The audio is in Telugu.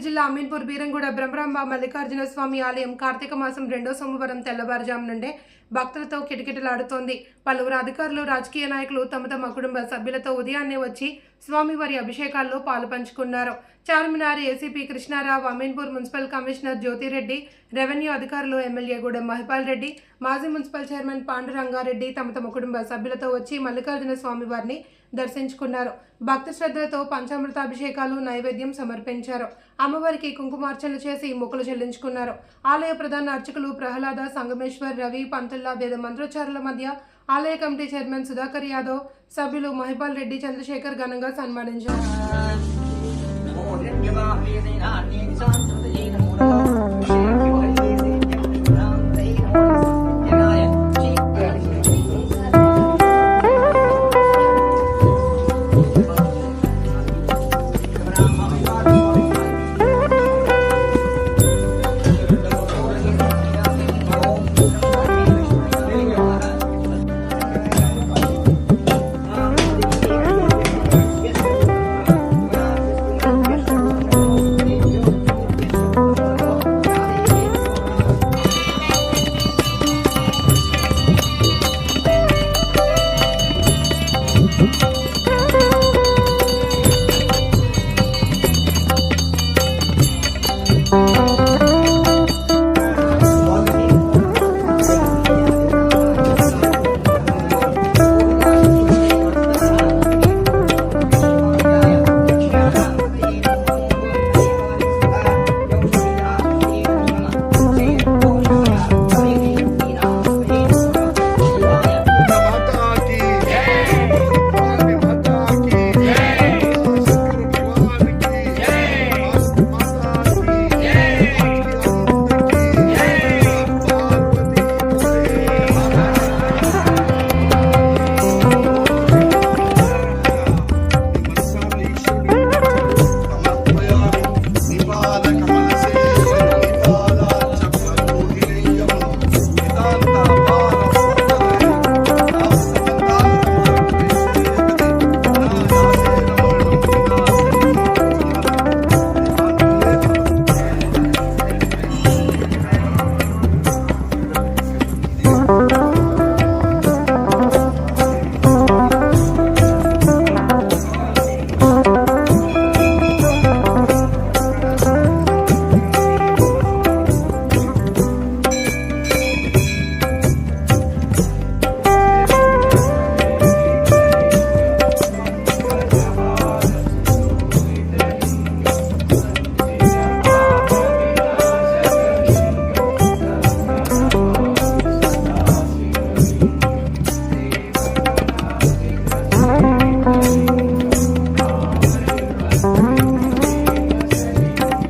జిల్లా అమీన్పూర్ బీరంగూడ బ్రహ్మరాంబ మల్లికార్జున స్వామి ఆలయం కార్తీక మాసం 2వ సోమవారం తెల్లవారుజాము నుండే భక్తులతో కిటకిటలాడుతోంది. పలువురు అధికారులు, రాజకీయ నాయకులు తమ కుటుంబ సభ్యులతో ఉదయాన్నే వచ్చి స్వామివారి అభిషేకాల్లో పాలు పంచుకున్నారు. Charminar ACP Krishna Rao, Ameenpur municipal commissioner Jyothi Reddy, revenue అధికారులు, ఎమ్మెల్యే గూడెం మహిపాల్ రెడ్డి, మాజీ మున్సిపల్ చైర్మన్ పాండురంగారెడ్డి తమ కుటుంబ సభ్యులతో వచ్చి మల్లికార్జున స్వామివారిని దర్శించుకున్నారు. భక్తి శ్రద్ధలతో పంచామృతాభిషేకాలు, నైవేద్యం సమర్పించారు. అమ్మవారికి కుంకుమార్చనలు చేసి మొక్కులు చెల్లించుకున్నారు. ఆలయ ప్రధాన అర్చకులు ప్రహ్లాద, సంగమేశ్వర్, రవి, పంతుల్లా వేద మంత్రోచ్చారుల మధ్య ఆలయ కమిటీ చైర్మన్ సుధాకర్ యాదవ్, సభ్యులు మహిపాల్ రెడ్డి, చంద్రశేఖర్ ఘనంగా సన్మానించారు.